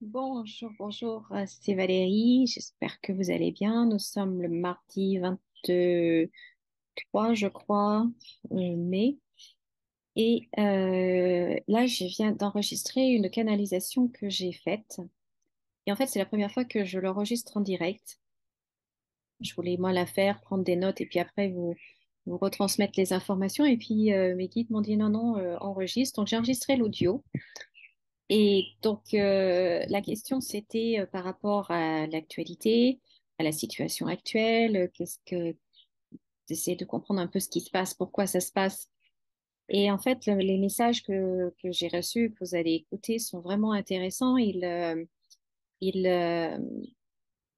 Bonjour, bonjour, c'est Valérie. J'espère que vous allez bien. Nous sommes le mardi 23, je crois, mai. Et là, je viens d'enregistrer une canalisation que j'ai faite. Et en fait, c'est la première fois que je l'enregistre en direct. Je voulais, moi, la faire, prendre des notes et puis après vous retransmettre les informations. Et puis, mes guides m'ont dit non, non, enregistre. Donc, j'ai enregistré l'audio. Et donc, la question, c'était par rapport à l'actualité, à la situation actuelle, qu'est-ce que, d'essayer de comprendre un peu ce qui se passe, pourquoi ça se passe. Et en fait, les messages que j'ai reçus, que vous allez écouter, sont vraiment intéressants. Ils, euh, ils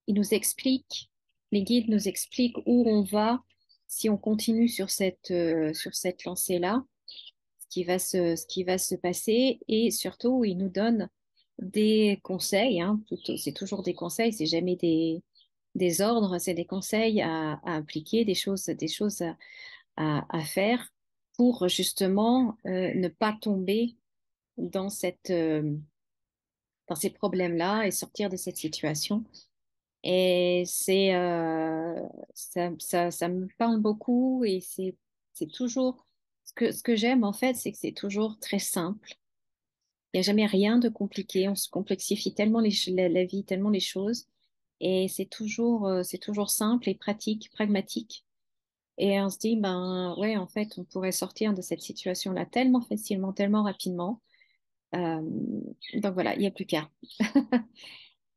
nous expliquent, les guides nous expliquent où on va si on continue sur cette lancée-là, ce qui va se passer et surtout, ils nous donnent des conseils, hein, plutôt, c'est toujours des conseils, c'est jamais des ordres, c'est des conseils à appliquer, des choses à faire pour justement ne pas tomber dans dans ces problèmes-là et sortir de cette situation. Et ça me parle beaucoup et c'est toujours, ce que j'aime en fait, c'est que c'est toujours très simple. Il n'y a jamais rien de compliqué. On se complexifie tellement la vie, tellement les choses. Et c'est toujours simple et pratique, pragmatique. Et on se dit, ben ouais, en fait, on pourrait sortir de cette situation-là tellement facilement, tellement rapidement. Euh, donc voilà, il n'y a plus qu'à.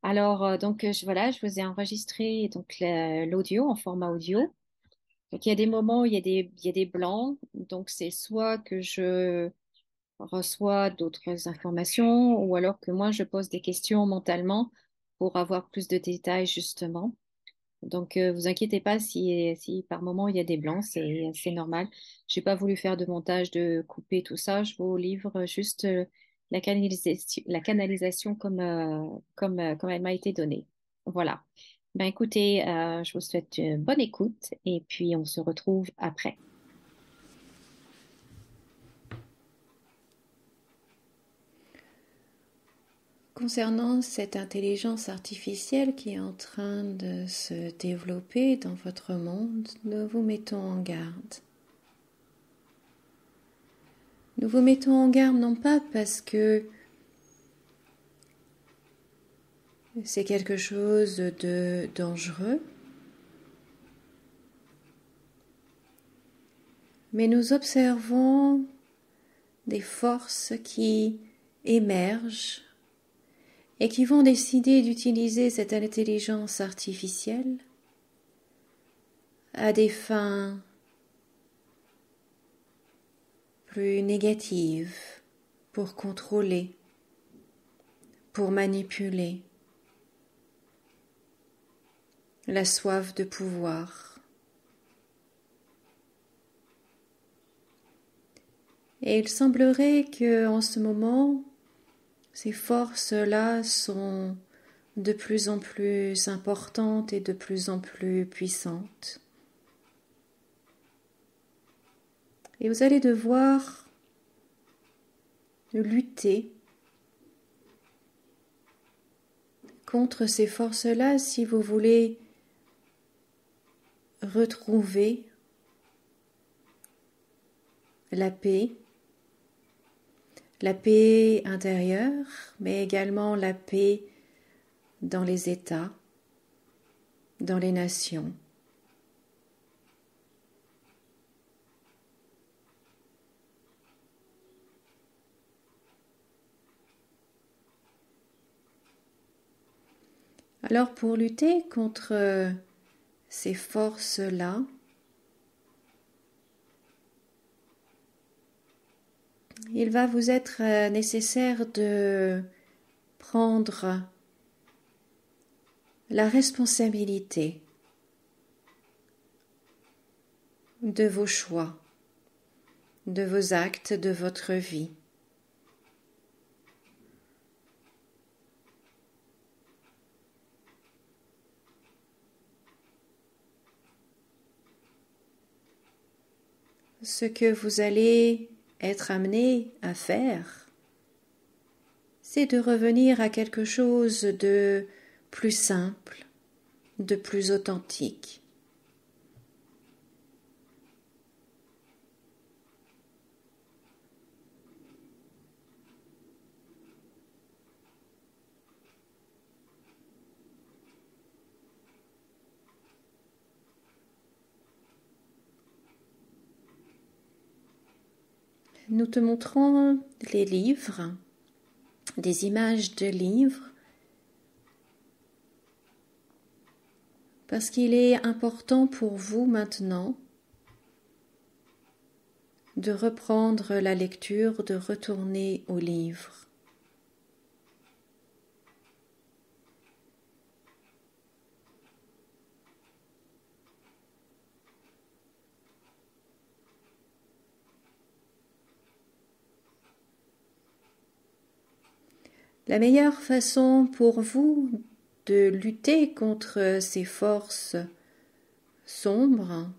Alors, voilà, je vous ai enregistré donc l'audio en format audio. Donc il y a des moments où il y a des blancs. Donc c'est soit que je reçoit d'autres informations ou alors que moi je pose des questions mentalement pour avoir plus de détails justement. Donc vous inquiétez pas si par moment il y a des blancs, c'est normal. J'ai pas voulu faire de montage, de couper tout ça. Je vous livre juste la canalisation comme elle m'a été donnée. Voilà. Ben écoutez, je vous souhaite une bonne écoute et puis on se retrouve après. Concernant cette intelligence artificielle qui est en train de se développer dans votre monde, nous vous mettons en garde. Nous vous mettons en garde non pas parce que c'est quelque chose de dangereux, mais nous observons des forces qui émergent et qui vont décider d'utiliser cette intelligence artificielle à des fins plus négatives, pour contrôler, pour manipuler, la soif de pouvoir. Et il semblerait que en ce moment, ces forces-là sont de plus en plus importantes et de plus en plus puissantes. Et vous allez devoir lutter contre ces forces-là si vous voulez retrouver la paix intérieure, mais également la paix dans les États, dans les nations. Alors pour lutter contre ces forces-là, il va vous être nécessaire de prendre la responsabilité de vos choix, de vos actes, de votre vie. Ce que vous allez être amené à faire, c'est de revenir à quelque chose de plus simple, de plus authentique. Nous te montrons les livres, des images de livres, parce qu'il est important pour vous maintenant de reprendre la lecture, de retourner aux livres. La meilleure façon pour vous de lutter contre ces forces sombres,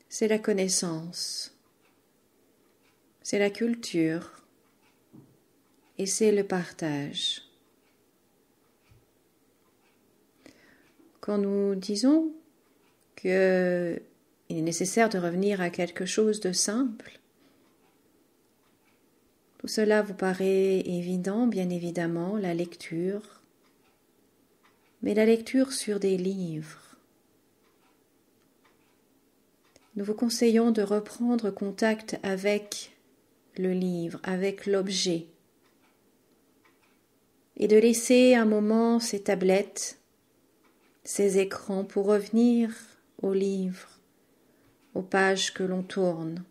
c'est la connaissance, c'est la culture et c'est le partage. Quand nous disons qu'il est nécessaire de revenir à quelque chose de simple, tout cela vous paraît évident, bien évidemment, la lecture, mais la lecture sur des livres. Nous vous conseillons de reprendre contact avec le livre, avec l'objet, et de laisser un moment ces tablettes, ces écrans pour revenir au livre, aux pages que l'on tourne.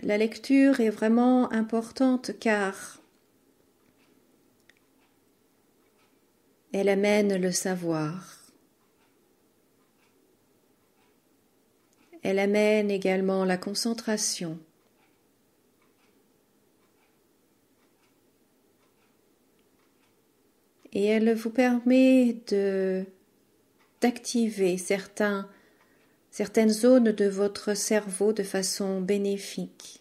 La lecture est vraiment importante car elle amène le savoir. Elle amène également la concentration. Et elle vous permet d'activer certaines zones de votre cerveau de façon bénéfique.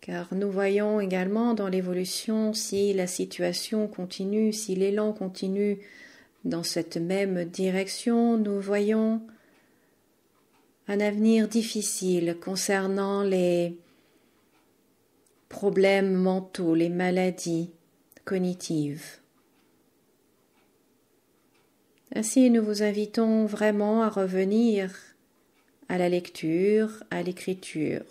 Car nous voyons également dans l'évolution, si la situation continue, si l'élan continue dans cette même direction, nous voyons un avenir difficile concernant les problèmes mentaux, les maladies cognitives. Ainsi, nous vous invitons vraiment à revenir à la lecture, à l'écriture.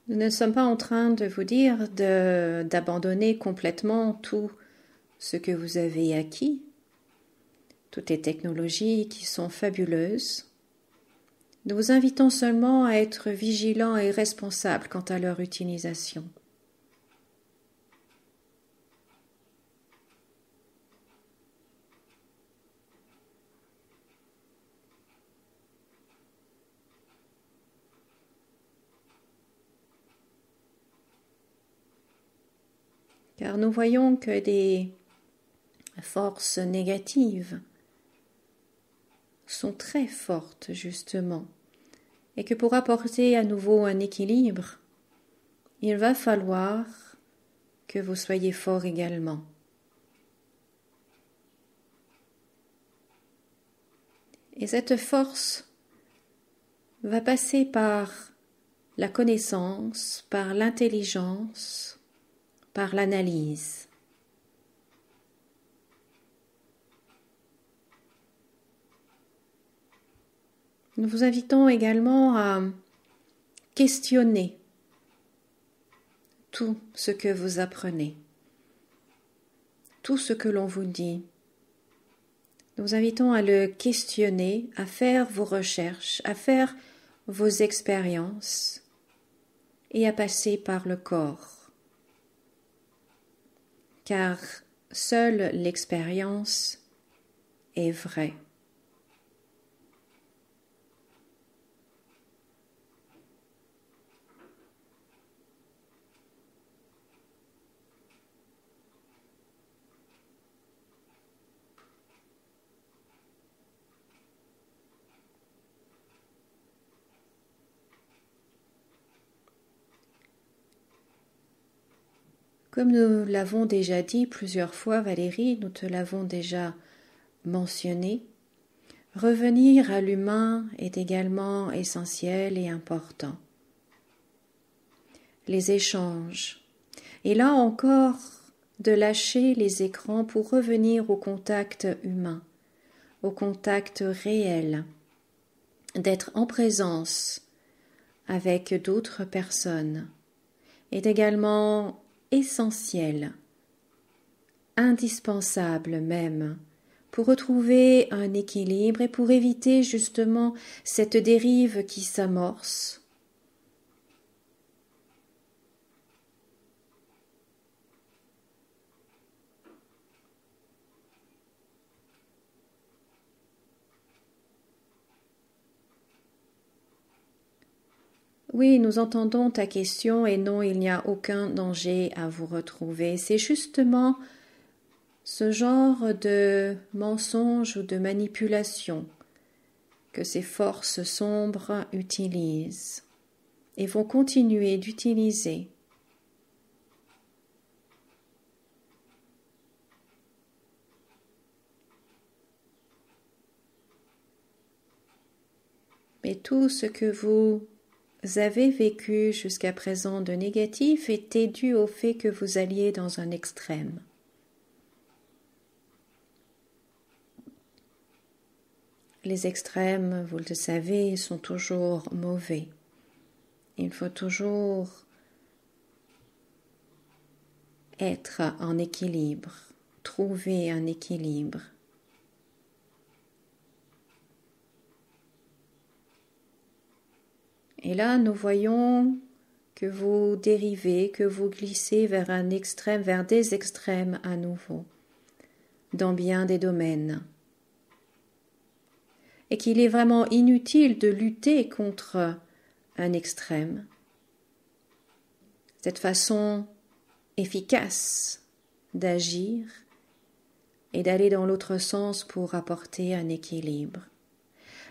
Nous ne sommes pas en train de vous dire d'abandonner complètement tout ce que vous avez acquis, toutes les technologies qui sont fabuleuses. Nous vous invitons seulement à être vigilants et responsables quant à leur utilisation. Car nous voyons que des forces négatives sont très fortes justement, et que pour apporter à nouveau un équilibre, il va falloir que vous soyez forts également. Et cette force va passer par la connaissance, par l'intelligence, par l'analyse. Nous vous invitons également à questionner tout ce que vous apprenez, tout ce que l'on vous dit. Nous vous invitons à le questionner, à faire vos recherches, à faire vos expériences et à passer par le corps. Car seule l'expérience est vraie. Comme nous l'avons déjà dit plusieurs fois, Valérie, nous te l'avons déjà mentionné, revenir à l'humain est également essentiel et important. Les échanges. Et là encore, de lâcher les écrans pour revenir au contact humain, au contact réel, d'être en présence avec d'autres personnes, est également essentiel, indispensable même, pour retrouver un équilibre et pour éviter justement cette dérive qui s'amorce. Oui, nous entendons ta question et non, il n'y a aucun danger à vous retrouver. C'est justement ce genre de mensonge ou de manipulation que ces forces sombres utilisent et vont continuer d'utiliser. Mais tout ce que vous avez vécu jusqu'à présent de négatif était dû au fait que vous alliez dans un extrême. Les extrêmes, vous le savez, sont toujours mauvais. Il faut toujours être en équilibre, trouver un équilibre. Et là, nous voyons que vous dérivez, que vous glissez vers un extrême, vers des extrêmes à nouveau, dans bien des domaines. Et qu'il est vraiment inutile de lutter contre un extrême. Cette façon efficace d'agir et d'aller dans l'autre sens pour apporter un équilibre.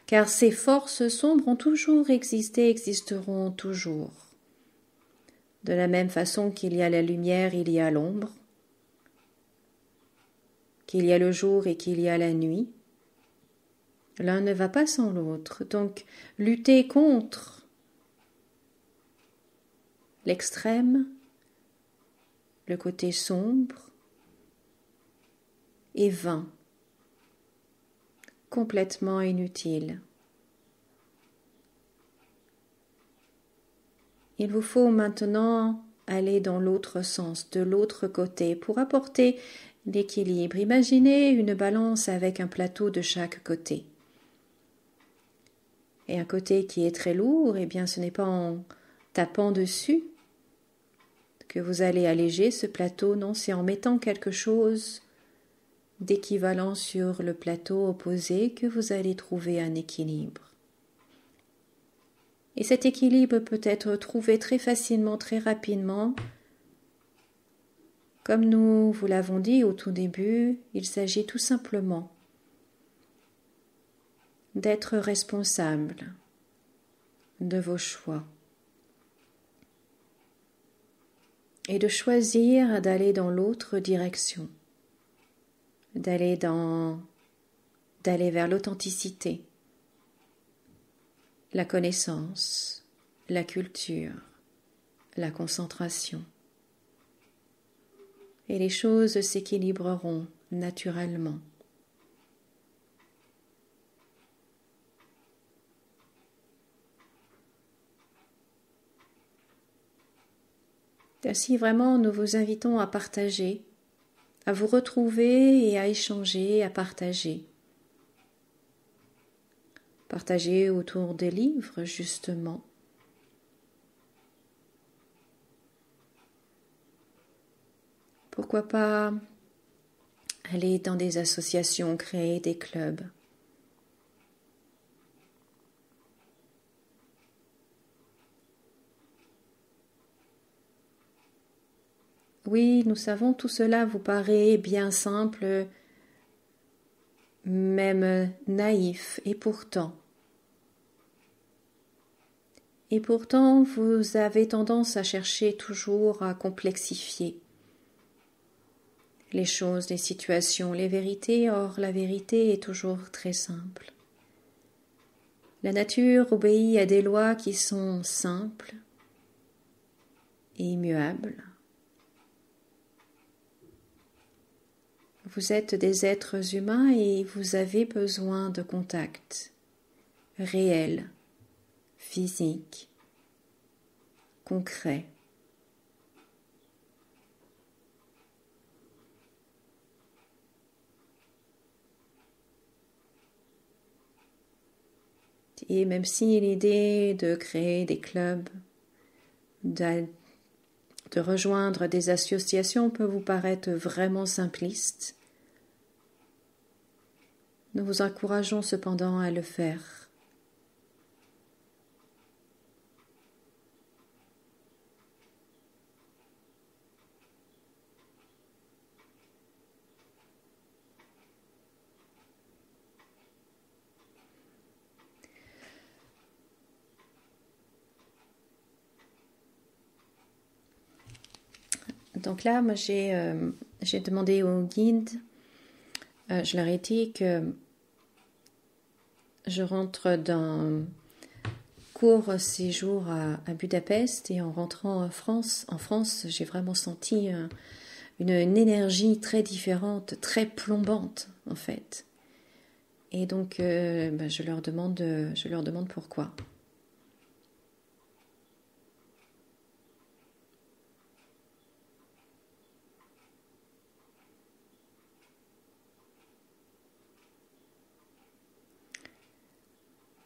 Car ces forces sombres ont toujours existé, existeront toujours. De la même façon qu'il y a la lumière, il y a l'ombre, qu'il y a le jour et qu'il y a la nuit. L'un ne va pas sans l'autre. Donc, lutter contre l'extrême, le côté sombre, est vain, complètement inutile. Il vous faut maintenant aller dans l'autre sens, de l'autre côté, pour apporter l'équilibre. Imaginez une balance avec un plateau de chaque côté. Et un côté qui est très lourd, eh bien ce n'est pas en tapant dessus que vous allez alléger ce plateau, non, c'est en mettant quelque chose d'équivalent sur le plateau opposé que vous allez trouver un équilibre. Et cet équilibre peut être trouvé très facilement, très rapidement. Comme nous vous l'avons dit au tout début, il s'agit tout simplement d'être responsable de vos choix et de choisir d'aller dans l'autre direction, d'aller vers l'authenticité, la connaissance, la culture, la concentration. Et les choses s'équilibreront naturellement. Ainsi, vraiment, nous vous invitons à partager, à vous retrouver et à échanger, à partager. Partager autour des livres, justement. Pourquoi pas aller dans des associations, créer des clubs. Oui, nous savons, tout cela vous paraît bien simple, même naïf, et pourtant, vous avez tendance à chercher toujours à complexifier les choses, les situations, les vérités. Or, la vérité est toujours très simple. La nature obéit à des lois qui sont simples et immuables. Vous êtes des êtres humains et vous avez besoin de contact réel, physique, concret. Et même si l'idée de créer des clubs, de rejoindre des associations peut vous paraître vraiment simpliste, nous vous encourageons cependant à le faire. Donc là, moi, j'ai demandé au guide, je leur ai dit que je rentre d'un court séjour à Budapest et en rentrant en France, j'ai vraiment senti une énergie très différente, très plombante en fait. Et donc, je leur demande pourquoi.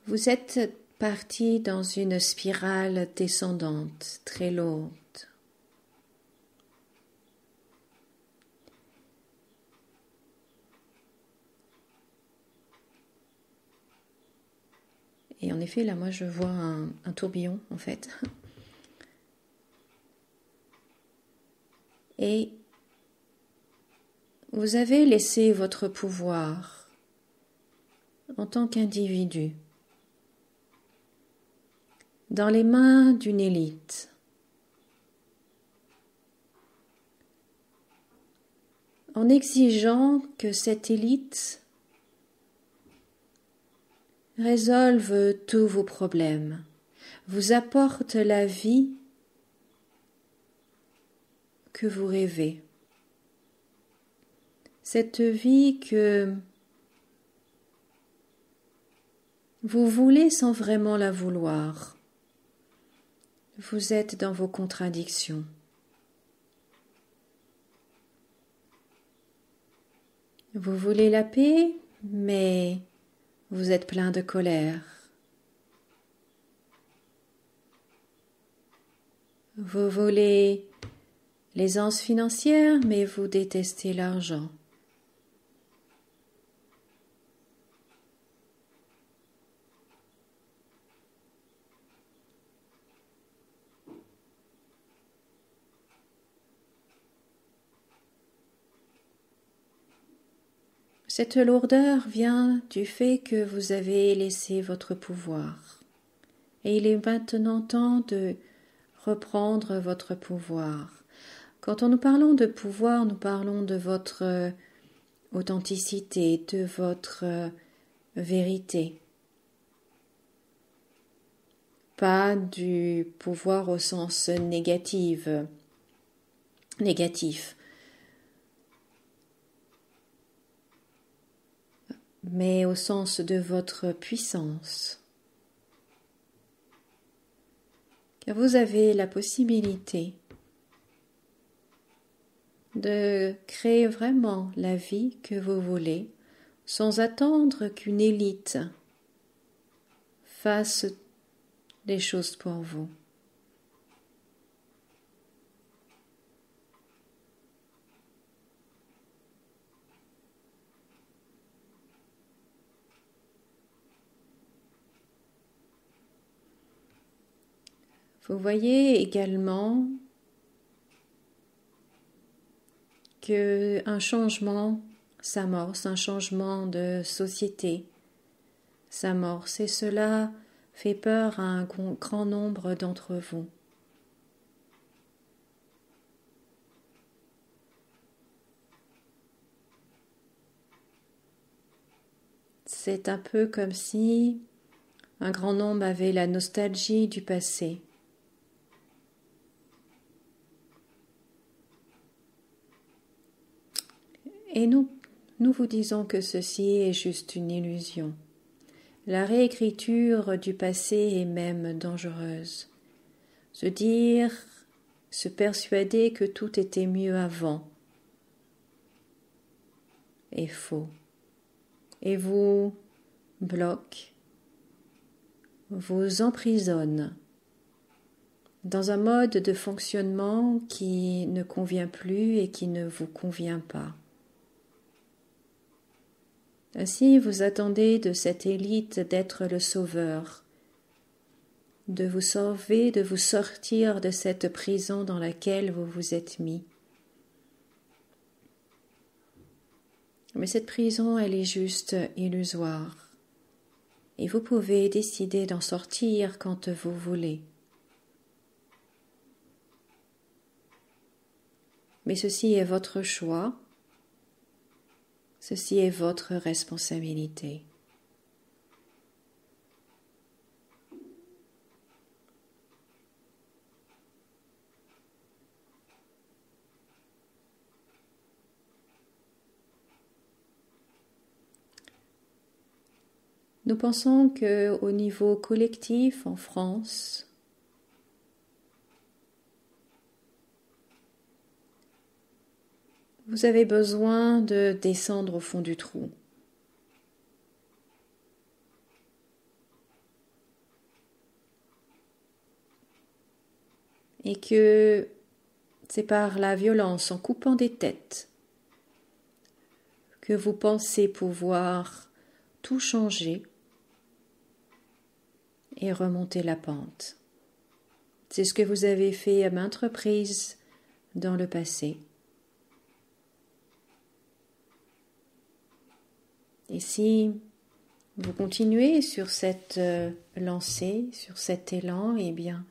Vous êtes parti dans une spirale descendante, très lourde. Et en effet, là, moi, je vois un tourbillon, en fait. Et vous avez laissé votre pouvoir en tant qu'individu dans les mains d'une élite. En exigeant que cette élite résolve tous vos problèmes, vous apporte la vie que vous rêvez. Cette vie que vous voulez sans vraiment la vouloir. Vous êtes dans vos contradictions. Vous voulez la paix, mais vous êtes plein de colère. Vous voulez l'aisance financière, mais vous détestez l'argent. Cette lourdeur vient du fait que vous avez laissé votre pouvoir. Et il est maintenant temps de reprendre votre pouvoir. Quand nous parlons de pouvoir, nous parlons de votre authenticité, de votre vérité. Pas du pouvoir au sens négatif, mais au sens de votre puissance. Car vous avez la possibilité de créer vraiment la vie que vous voulez sans attendre qu'une élite fasse les choses pour vous. Vous voyez également qu'un changement s'amorce, un changement de société s'amorce, et cela fait peur à un grand nombre d'entre vous. C'est un peu comme si un grand nombre avait la nostalgie du passé. Et nous vous disons que ceci est juste une illusion. La réécriture du passé est même dangereuse. Se persuader que tout était mieux avant est faux. Et vous bloque, vous emprisonne dans un mode de fonctionnement qui ne convient plus et qui ne vous convient pas. Ainsi, vous attendez de cette élite d'être le sauveur, de vous sauver, de vous sortir de cette prison dans laquelle vous vous êtes mis. Mais cette prison, elle est juste illusoire. Et vous pouvez décider d'en sortir quand vous voulez. Mais ceci est votre choix, ceci est votre responsabilité. Nous pensons qu'au niveau collectif en France, vous avez besoin de descendre au fond du trou. Et que c'est par la violence, en coupant des têtes, que vous pensez pouvoir tout changer et remonter la pente. C'est ce que vous avez fait à maintes reprises dans le passé. Et si vous continuez sur cette lancée, sur cet élan, eh bien,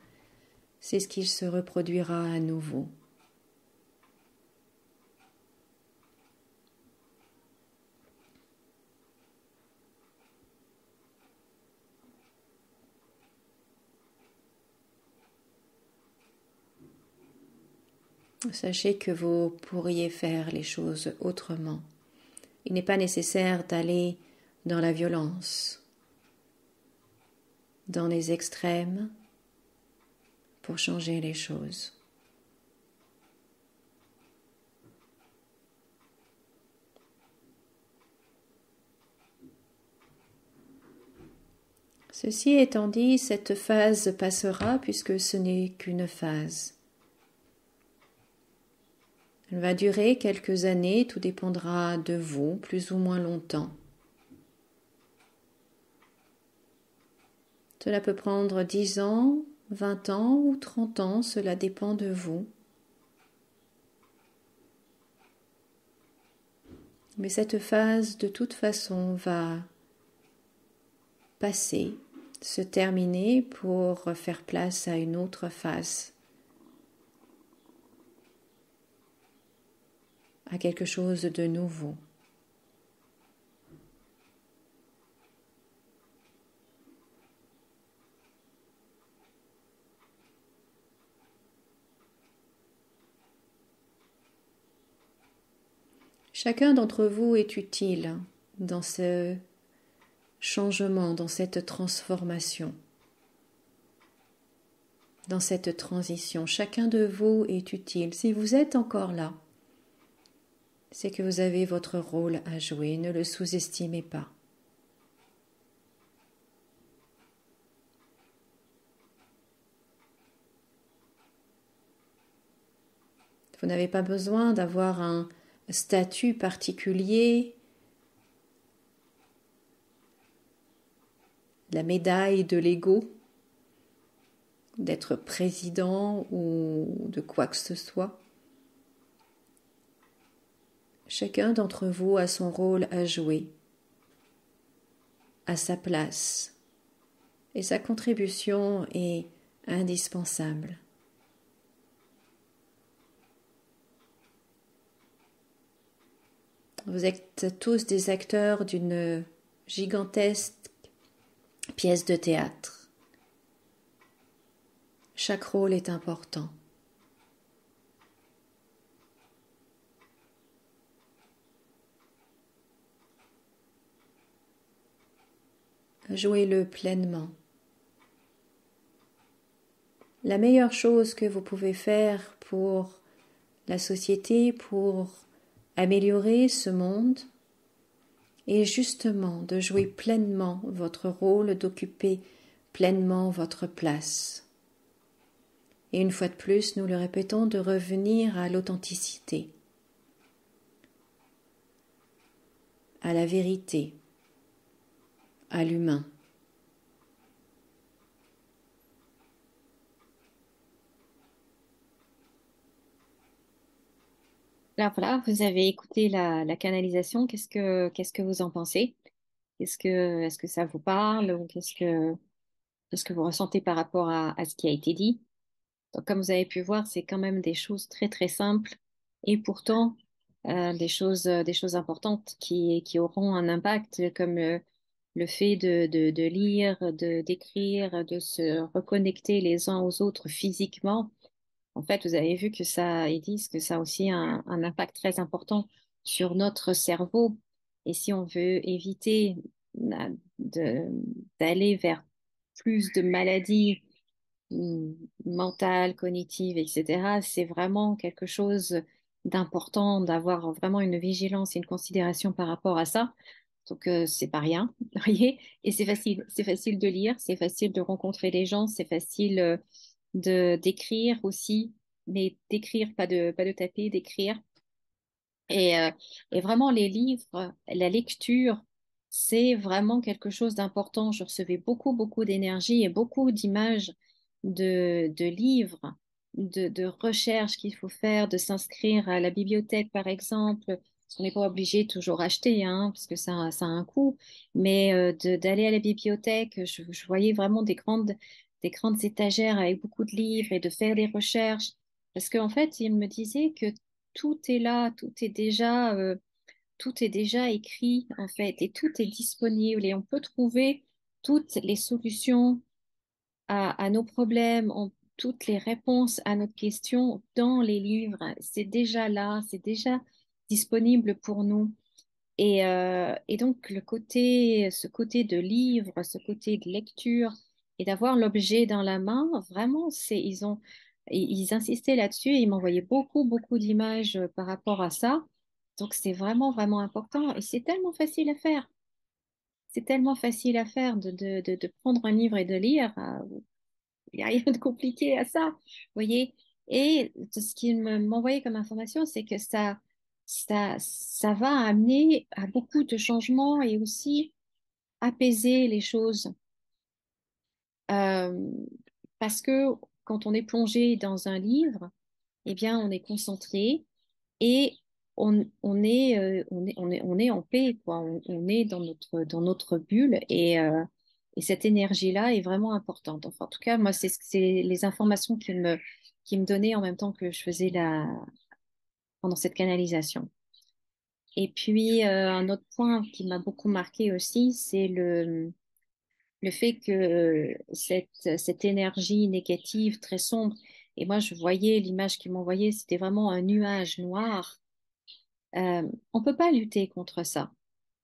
c'est ce qui se reproduira à nouveau. Sachez que vous pourriez faire les choses autrement. Il n'est pas nécessaire d'aller dans la violence, dans les extrêmes, pour changer les choses. Ceci étant dit, cette phase passera puisque ce n'est qu'une phase. Elle va durer quelques années, tout dépendra de vous, plus ou moins longtemps. Cela peut prendre 10 ans, 20 ans ou 30 ans, cela dépend de vous. Mais cette phase, de toute façon, va passer, se terminer pour faire place à une autre phase, à quelque chose de nouveau. Chacun d'entre vous est utile dans ce changement, dans cette transformation, dans cette transition. Chacun de vous est utile. Si vous êtes encore là, c'est que vous avez votre rôle à jouer. Ne le sous-estimez pas. Vous n'avez pas besoin d'avoir un statut particulier, la médaille de l'ego. d'être président ou de quoi que ce soit. Chacun d'entre vous a son rôle à jouer, à sa place, et sa contribution est indispensable. Vous êtes tous des acteurs d'une gigantesque pièce de théâtre. Chaque rôle est important. Jouez-le pleinement. La meilleure chose que vous pouvez faire pour la société, pour améliorer ce monde, est justement de jouer pleinement votre rôle, d'occuper pleinement votre place. Et une fois de plus, nous le répétons, de revenir à l'authenticité, à la vérité, à l'humain. Là, voilà, vous avez écouté la canalisation. Qu'est-ce que vous en pensez? Est-ce que ça vous parle ou qu'est-ce que vous ressentez par rapport à ce qui a été dit? Donc, comme vous avez pu voir, c'est quand même des choses très, très simples et pourtant des choses importantes qui auront un impact comme le fait de lire, d'écrire, de se reconnecter les uns aux autres physiquement. En fait, vous avez vu que ça, ils disent que ça a aussi un impact très important sur notre cerveau. Et si on veut éviter de- d'aller vers plus de maladies mentales, cognitives, etc., c'est vraiment quelque chose d'important d'avoir vraiment une vigilance et une considération par rapport à ça. Donc, c'est pas rien, vous voyez. Et c'est facile de lire, c'est facile de rencontrer les gens, c'est facile de d'écrire aussi, mais d'écrire, pas de taper, d'écrire. Et, euh, et vraiment, les livres, la lecture, c'est vraiment quelque chose d'important. Je recevais beaucoup d'énergie et beaucoup d'images de livres, de recherches qu'il faut faire, de s'inscrire à la bibliothèque, par exemple. Parce qu'on n'est pas obligé de toujours acheter, hein, parce que ça a un coût. Mais d'aller à la bibliothèque, je voyais vraiment des grandes étagères avec beaucoup de livres et de faire des recherches. Parce qu'en fait, il me disait que tout est là, tout est déjà écrit en fait, et tout est disponible, et on peut trouver toutes les solutions à nos problèmes, toutes les réponses à nos questions dans les livres. C'est déjà là, c'est déjà disponible pour nous. Et donc ce côté de livre, ce côté de lecture et d'avoir l'objet dans la main, vraiment, ils insistaient là-dessus et ils m'envoyaient beaucoup d'images par rapport à ça. Donc c'est vraiment important et c'est tellement facile à faire. C'est tellement facile à faire de prendre un livre et de lire. Il n'y a rien de compliqué à ça, vous voyez. Et ce qu'il m'envoyait comme information, c'est que ça va amener à beaucoup de changements et aussi apaiser les choses. Euh, Parce que quand on est plongé dans un livre, eh bien, on est concentré et on est en paix, quoi. On est dans notre bulle et cette énergie-là est vraiment importante. Enfin, en tout cas, moi, c'est les informations qui me donnaient en même temps que je faisais pendant cette canalisation. Et puis, un autre point qui m'a beaucoup marqué aussi, c'est le fait que cette énergie négative très sombre, et moi, je voyais l'image qu'ils m'envoyait, c'était vraiment un nuage noir. On peut pas lutter contre ça.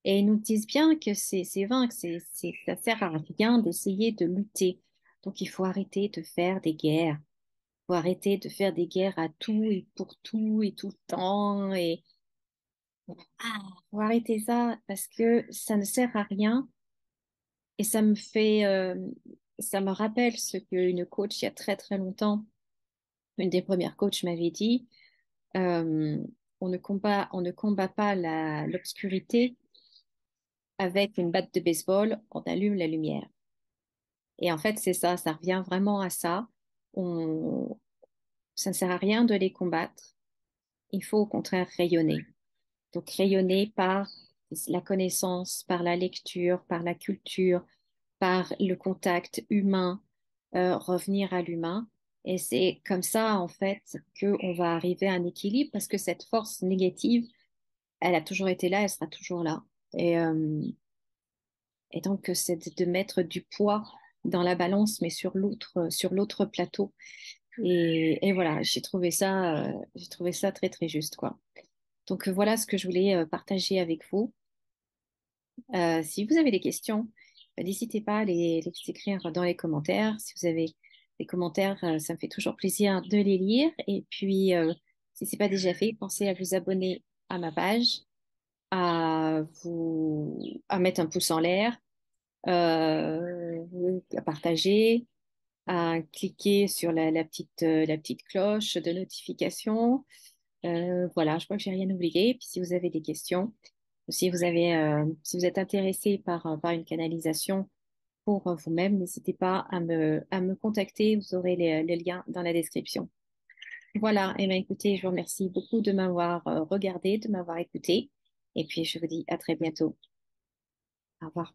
Et ils nous disent bien que c'est vain, que ça sert à rien d'essayer de lutter. Donc il faut arrêter de faire des guerres. Il faut arrêter de faire des guerres à tout et pour tout et tout le temps. Et faut arrêter ça parce que ça ne sert à rien. Et ça me rappelle ce qu'une coach il y a très longtemps, une des premières coachs m'avait dit. euh, on ne combat pas l'obscurité avec une batte de baseball, on allume la lumière. Et en fait, c'est ça, ça revient vraiment à ça. on, ça ne sert à rien de les combattre. Il faut au contraire rayonner. Donc rayonner par la connaissance, par la lecture, par la culture, par le contact humain, revenir à l'humain. Et c'est comme ça, en fait, qu'on va arriver à un équilibre parce que cette force négative, elle a toujours été là, elle sera toujours là. Et, euh, et donc, c'est de mettre du poids dans la balance, mais sur l'autre plateau. Et voilà, j'ai trouvé ça très, très juste, quoi. Donc, voilà ce que je voulais partager avec vous. Si vous avez des questions, n'hésitez pas à les écrire dans les commentaires. Si vous avez des commentaires, ça me fait toujours plaisir de les lire. Et puis, si ce n'est pas déjà fait, pensez à vous abonner à ma page, à mettre un pouce en l'air, à partager, à cliquer sur la petite cloche de notification. Voilà, je crois que j'ai rien oublié. Puis si vous avez des questions, si vous êtes intéressé par une canalisation pour vous-même, n'hésitez pas à me contacter. Vous aurez les liens dans la description. Voilà. Et bien, écoutez, je vous remercie beaucoup de m'avoir regardé, de m'avoir écouté. Et puis, je vous dis à très bientôt. Au revoir.